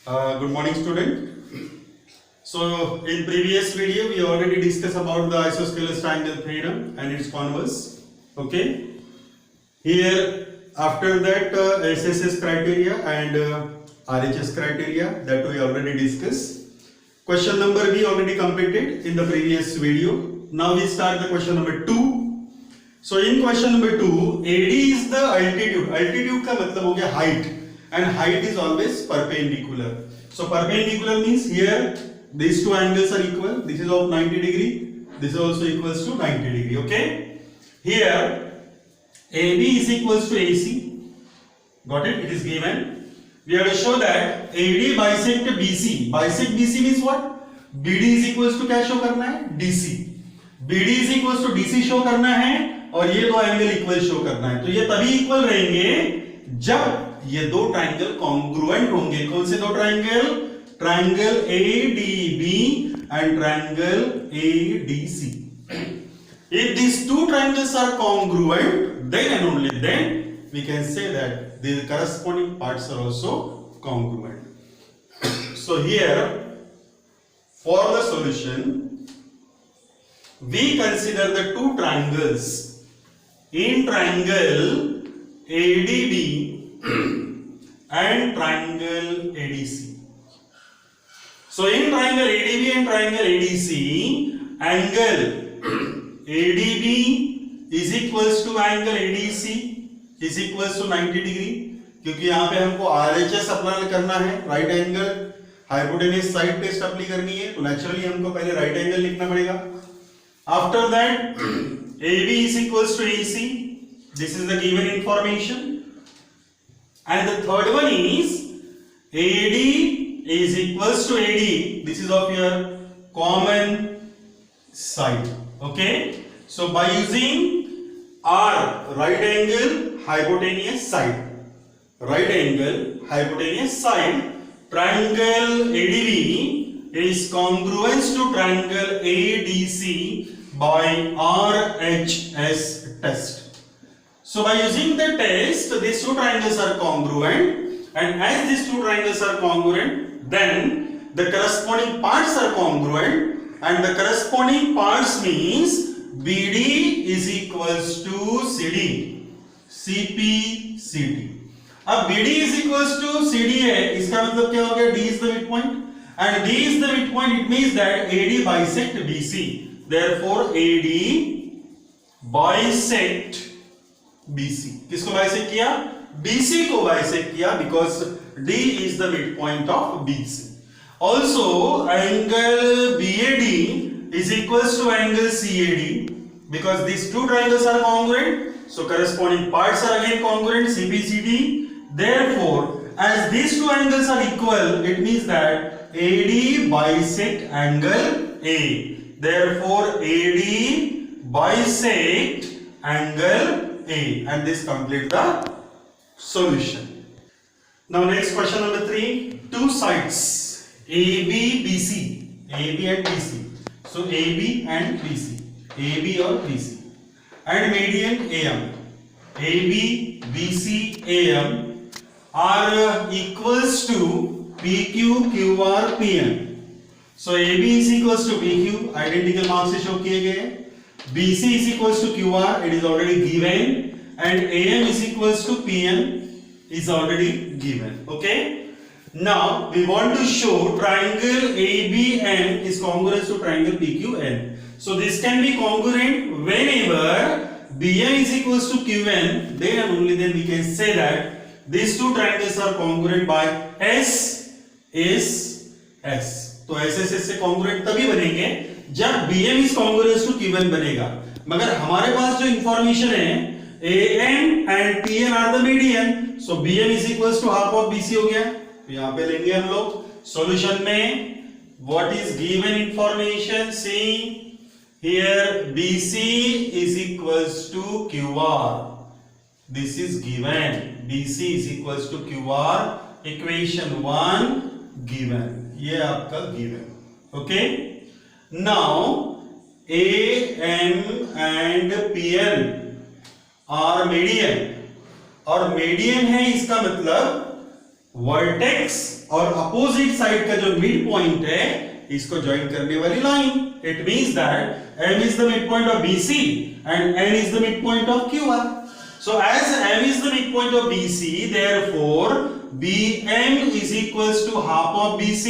Good morning, student. So, in previous video, we already discussed about the isosceles triangle theorem and its converse. Okay. Here, after that, SSS criteria and RHS criteria that we already discussed. Question number we already completed in the previous video. Now we start the question number 2. So, in question number 2, AD is the altitude. Altitude का मतलब हो गया height. And height is always perpendicular. So perpendicular means here these two angles are equal. This is of 90 degree. This is also equals to 90 degree. Okay. Here AB is equals to AC. Got it? It is given. We have to show that AD bisect BC. Bisect BC means what? BD is equals to क्या show करना है? DC. BD is equals to DC show करना है और ये दो angle equal show करना है. तो ये तभी इक्वल रहेंगे जब ये दो ट्राइंगल कॉन्ग्रुएंट होंगे. कौन से दो triangle? Triangle ADB and triangle ADC. If these two triangles are congruent, then and only then we can say that the corresponding parts are also congruent. So here, for the solution, we consider the two triangles. In triangle ADB and triangle ADC. So in triangle ADB and triangle ADC, angle ADB is equals to angle ADC is equals to 90 degree. क्योंकि यहाँ पे हमको RHS apply करना है, right angle hypotenuse side test apply करनी है, तो naturally हमको पहले राइट एंगल लिखना पड़ेगा. After that AB is equals to AC. This is the given information. And the third one is AD is equals to AD. This is of your common side. Okay. So by using R, right angle hypotenuse side, right angle hypotenuse side, triangle ADB is congruent to triangle ADC by RHS test. So by using the test, these two triangles are congruent, and as these two triangles are congruent, then the corresponding parts are congruent, and the corresponding parts means BD is equals to CD, CP, CD. अब BD is equals to CD है, इसका मतलब क्या हो गया? D is the midpoint, and D is the midpoint. It means that AD bisect BC. Therefore, AD bisect BC. किसको bisect किया? BC को बाइसेक्ट किया because D is the midpoint of BC. Also, angle BAD is equals to angle CAD because these two triangles are congruent. So corresponding parts are again congruent, CPCD. Therefore, as these two angles are equal, it means that AD bisect angle A. Therefore, AD bisect angle A, and this complete the solution. Now next question number 3. Two sides AB, BC, AB and BC. So AB and BC, AB or BC, and median AM. AB, BC, AM are equals to PQ, QR, PN. So AB is equals to PQ, identical marks से show किए गए. BC is equals to QR, it is already given, and AM is equals to PN is already given. Okay. Now we want to show triangle ABN is congruent to triangle PQN. So this can be congruent whenever BN is equals to QN. Then and only then we can say that these two triangles are congruent by S is S. तो SSS से congruent तभी बनेंगे जब BM is congruent to QN बनेगा. मगर हमारे पास जो information है AM and PN are the median, so BM is equals to half of BC हो गया. तो यहाँ पे लेंगे हम लोग सॉल्यूशन में what is given information. See here BC is equals to QR. This is given. BC is equals to QR. Equation 1 given. ये आपका given. Okay. Now AM and PN are median, और median है इसका मतलब vertex और opposite side का जो mid point है इसको ज्वाइन करने वाली line. It means that M is the midpoint of BC and N is the midpoint of QR. So as M is the midpoint of BC, therefore BM is equals to half of BC.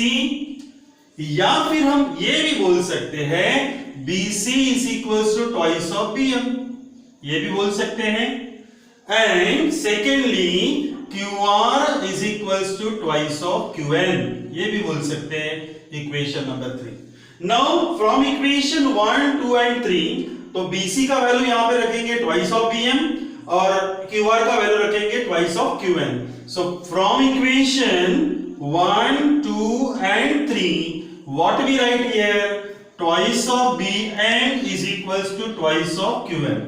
या फिर हम ये भी बोल सकते हैं BC is equals to twice of BM. ये भी बोल सकते हैं. And secondly QR is equals to twice of QN. ये भी बोल सकते हैं. Equation number 3. Now from equation 1, 2 and 3, तो BC का वैल्यू यहाँ पे रखेंगे twice of BM और QR का वैल्यू रखेंगे twice of QN. So from equation 1, 2 and 3, what we write here? Twice of BM is equals to twice of QN.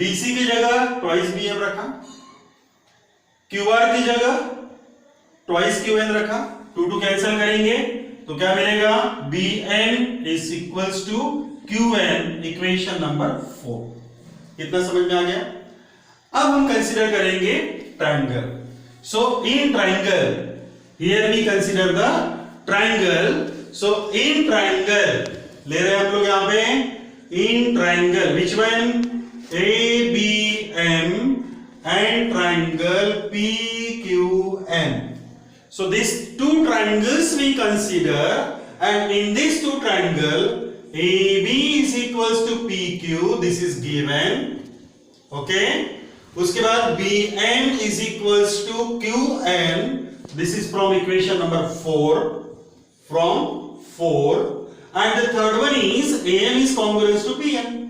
BC की जगह twice BM रखा, QR की जगह twice QN रखा, 2 cancel करेंगे तो क्या मिलेगा? BM is equals to QN. Equation number 4. इतना समझ में आ गया? अब हम कंसीडर करेंगे triangle. So in triangle, here we consider the triangle. So in triangle ले रहे हैं हम लोग यहां पे. In triangle which one? ABM and triangle PQN. So these two triangles we consider, and in these two triangle AB is equals to PQ. This is given. Okay. उसके बाद BM is equals to QN. This is from equation number 4. From 4. And the third one is AM is congruous to PM.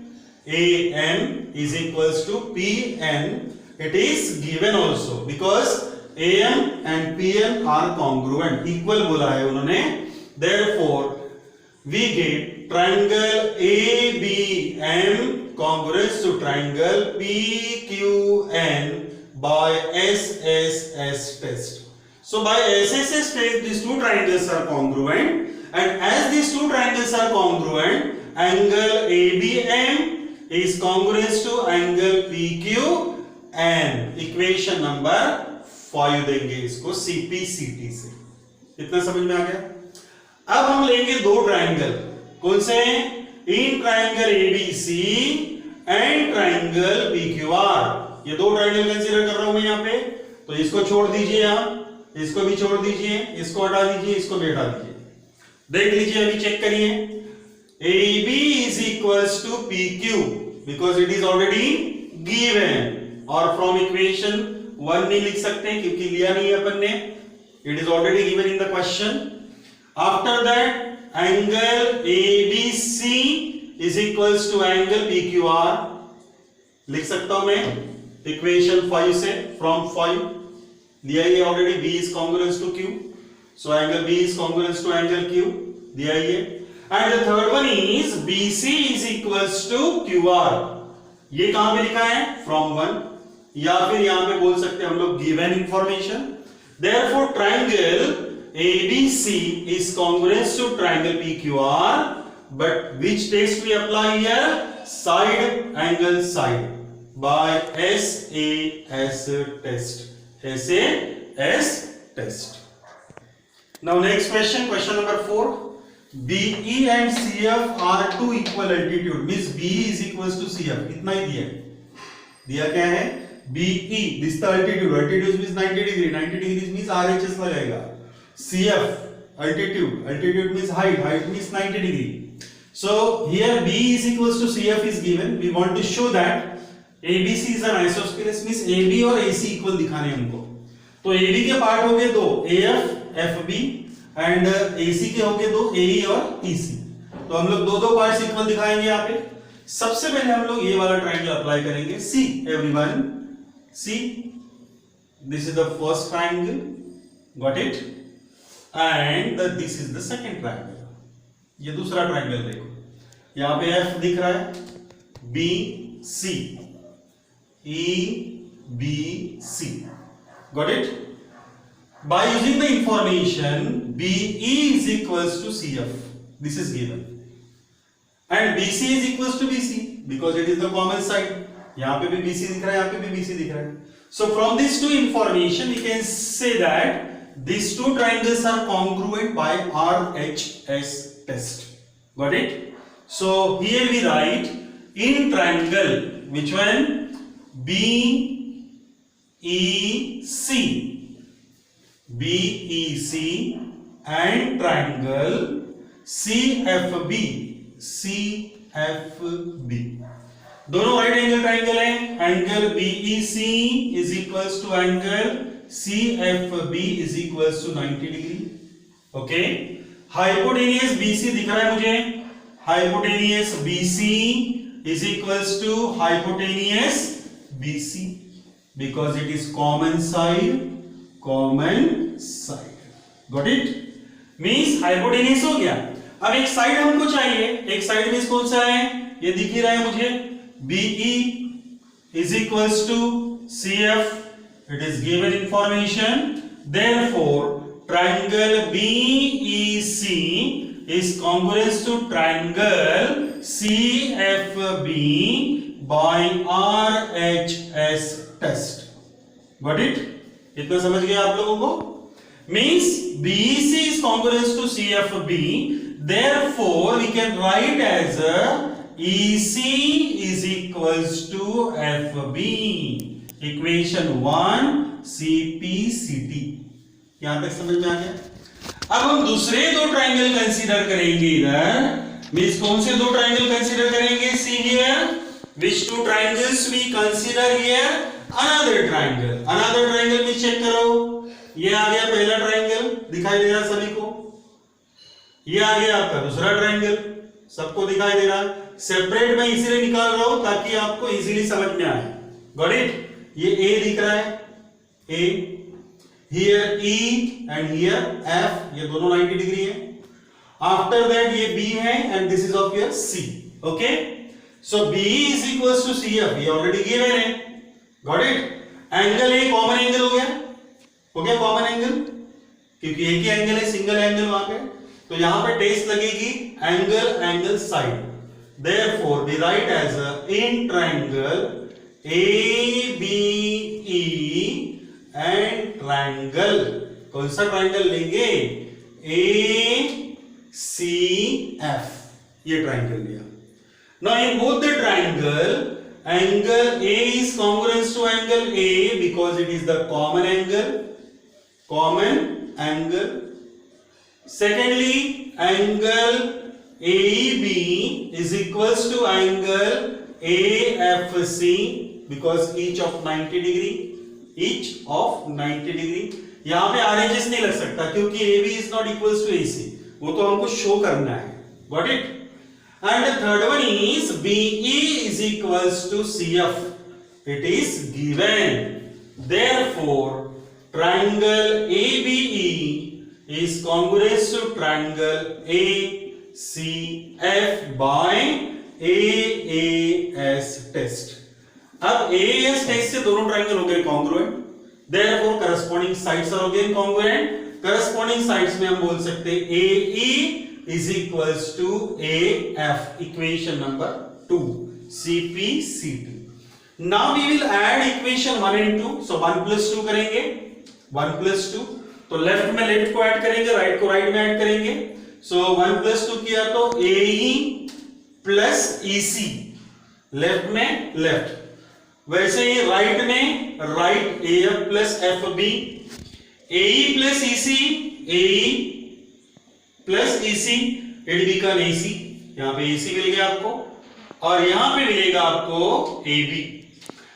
AM is equals to PN. It is given also because AM and PM are congruent. Equal बोला है उन्होंने. Therefore, we get triangle ABM congruous to triangle PQN by SSS test. So by SSS test, these two triangles are congruent, and as these two triangles are congruent, angle ABM is congruous to angle PQN. Equation number 5 देंगे इसको CPCT से. इतना समझ में आ गया? अब हम लेंगे दो ट्रायंगल. कौन से? In triangle ABC and triangle PQR. ये दो ट्रायंगल कंसीडर कर रहा हूं मैं यहां पे. तो इसको छोड़ दीजिए, आप इसको भी छोड़ दीजिए, इसको हटा दीजिए, इसको भी हटा दीजिए. देख लीजिए, अभी चेक करिए. AB is equals to PQ because it is already given. और from equation 1 नहीं लिख सकते क्योंकि लिया नहीं है अपन ने. It is already given in the question. After that, angle ABC is equals to angle PQR. लिख सकता हूं मैं equation 5 से. From 5 दिया ही already B is congruous to Q. So angle B is congruous to angle Q. दिया ही है. And the third one is BC is equals to QR. ये कहां पे लिखा है? From 1. या फिर यहां पे बोल सकते हैं हम लोग given information. Therefore triangle ABC is congruous to triangle PQR, but which test we apply here? Side angle side by SAS test. SAS test. Now next question, question number 4. BE and CF are two equal altitude. Means BE is equals to CF. इतना ही दिया है. दिया क्या है? BE, this the altitude. Altitude means 90 degree. 90 degrees means RHS लगेगा. CF, altitude. Altitude means height. Height means 90 degree. So here BE is equals to CF is given. We want to show that ABC is an isosceles. Means AB और AC equal दिखाने हमको. तो AB के part हो गए दो, AF, FB, and AC के हो गए दो, AE और EC. तो हम लोग दो पार्ट्स इक्वल दिखाएंगे यहाँ पे. सबसे पहले हम लोग ये वाला ट्रायंगल अप्लाई करेंगे. See everyone. See, this is the first triangle, got it? And this is the second triangle. ये दूसरा ट्रायंगल देखो. यहाँ पे F दिख रहा है, BC, EBC, got it? By using the information BE is equals to CF, this is given, and BC is equals to BC because it is the common side. यहाँ पे भी BC दिख रहा है, यहाँ पे भी BC दिख रहा है. So from these two information we can say that these two triangles are congruent by RHS test. Got it? So here we write in triangle, which one? BEC and triangle CFB. दोनों right angle triangle है. Angle BEC is equals to angle CFB is equals to 90 degree. Okay. Hypotenuse BC दिख रहा है मुझे. Hypotenuse BC is equals to hypotenuse BC because it is common side. Got it? Means hypotenuse हो गया. अब एक side हमको चाहिए. एक साइड मींस कौन सा है? ये दिख ही रहा है मुझे. BE is equals to CF. It is given information. Therefore, triangle BEC is congruous to triangle CFB by RHS test. Got it? इतना समझ गया आप लोगों को? Means BEC is congruous to CFB. Therefore, we can write as a EC is equals to FB. Equation 1 CPCT. यहां तक समझ में आ गया? अब हम दूसरे दो ट्राइंगल कंसीडर करेंगे इधर. मींस कौन से दो ट्राइंगल कंसीडर करेंगे? See here. Which two triangles we consider here? Another triangle. Another triangle में चेक करो. ये आ गया पहला ट्राइंगल. दिखाई दे रहा सभी को? ये आ गया आपका दूसरा ट्राइंगल. सबको दिखाई दे रहा है? सेपरेट मैं इसीलिए निकाल रहा हूं ताकि आपको इजीली समझ में आए. Got it? ये A दिख रहा है. A. Here E and here F. ये दोनों 90 डिग्री है. After that ये B है and this is of your C. Okay? So B is equals to CF. ये already given है. Got it? Angle A common angle हो गया. हो गया कॉमन एंगल क्योंकि एक ही एंगल है. सिंगल एंगल वहां पे. तो यहां पे टेस्ट लगेगी angle side. Therefore, we write as a in triangle ABE and triangle. कौन सा ट्राइंगल लेंगे? ACF. ये ट्राइंगल लिया. Now in both the triangle, angle A is congruous to angle A because it is the common angle. Secondly, angle AEB is equals to angle AFC because each of 90 degree. यहां पे RHS नहीं लग सकता क्योंकि AB is not equals to AC. वो तो हमको show करना है. Got it? And the third one is BE is equals to CF. It is given. Therefore, triangle ABE is congruous to triangle ACF by AAS test. अब AAS test से दोनों triangle हो गए congruent. Therefore, corresponding sides are again congruent. Corresponding sides में हम बोल सकते हैं AE is equals to AF. Equation number 2 CPCT. Now we will add equation 1 and 2. So 1 plus 2 करेंगे. 1 plus 2. तो लेफ्ट में लेफ्ट को ऐड करेंगे, राइट को राइट में ऐड करेंगे. So 1 plus 2 किया तो AE plus EC. लेफ्ट में लेफ्ट. वैसे ही राइट में right AF plus FB. AE plus EC. AE plus EC. It become AC. यहां पे AC मिल गया आपको और यहां पे मिलेगा आपको AB.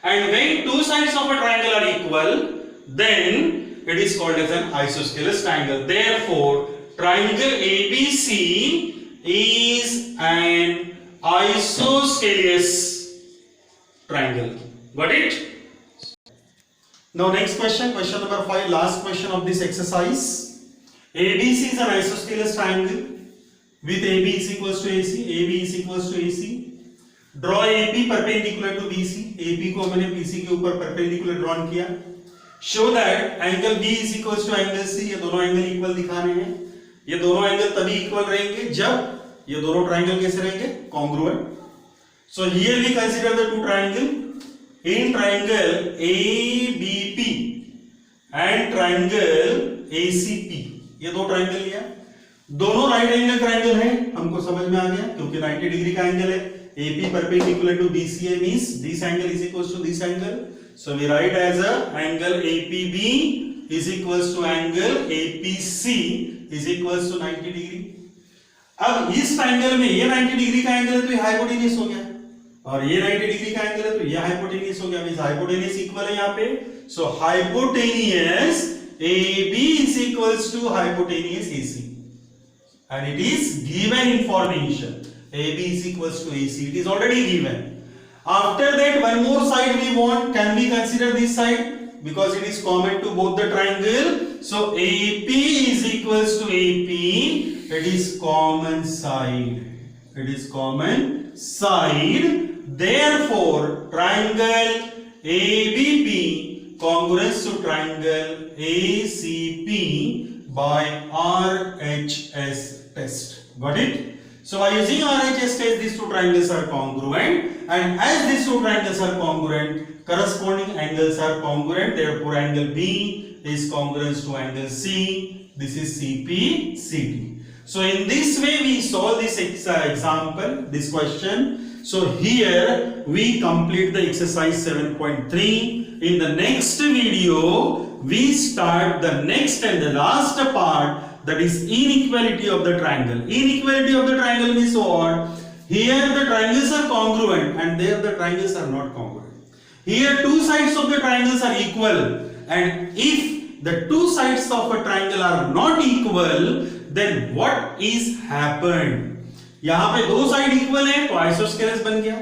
And when two sides of a triangle are equal, then it is called as an isosceles triangle. Therefore, triangle ABC is an isosceles triangle. Got it? Now next question number 5, last question of this exercise. ABC is an isosceles triangle with AB is equals to AC. AB is equals to AC. Draw AP perpendicular to BC. AP को मैंने BC के ऊपर perpendicular drawn किया. Show that angle B is equals to angle C. ये दोनों angle equal दिखाने हैं. ये दोनों एंगल तभी इक्वल रहेंगे जब ये दोनों ट्राइंगल कैसे रहेंगे? Congruent. So here we consider the two triangle in triangle ABP and triangle ACP, ये दो ट्राइंगल लिया, दोनों राइट एंगल ट्राइंगल है, हमको समझ में आ गया क्योंकि 90 डिग्री का एंगल है. AP perpendicular to BCA means this angle is equals to this angle. So we write as a angle APB is equals to angle APC is equals to 90 degree. अब इस ट्राइंगल में ये 90 degree का angle है तो ये hypotenuse हो गया, और ये 90 डिग्री का एंगल है तो ये हाइपोटेन्यूस हो गया. मींस हाइपोटेन्यूस इक्वल है यहाँ पे. सो hypotenuse AB is equals to hypotenuse AC, and it is given information. AB is equals to AC. It is already given. After that, one more side we want. Can we consider this side? Because it is common to both the triangle. So AP is equals to AP. It is common side. It is common side. Therefore, triangle ABP congruous to triangle ACP by RHS test. Got it? So by using RHS test, these two triangles are congruent, and as these two triangles are congruent, corresponding angles are congruent. Therefore, angle B is congruent to angle C. This is CP CD. So in this way, we solve this example, this question. So here we complete the exercise 7.3. In the next video, we start the next and the last part, that is inequality of the triangle. Inequality of the triangle means what? Here the triangles are congruent and there the triangles are not congruent. Here two sides of the triangles are equal, and if the two sides of a triangle are not equal, then what is happened? यहाँ पे दो side equal है तो isosceles बन गया.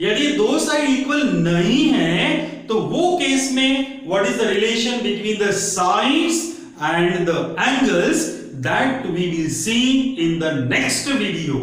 यदि दो side equal नहीं है तो वो केस में what is the relation between the sides and the angles, that we will see in the next video.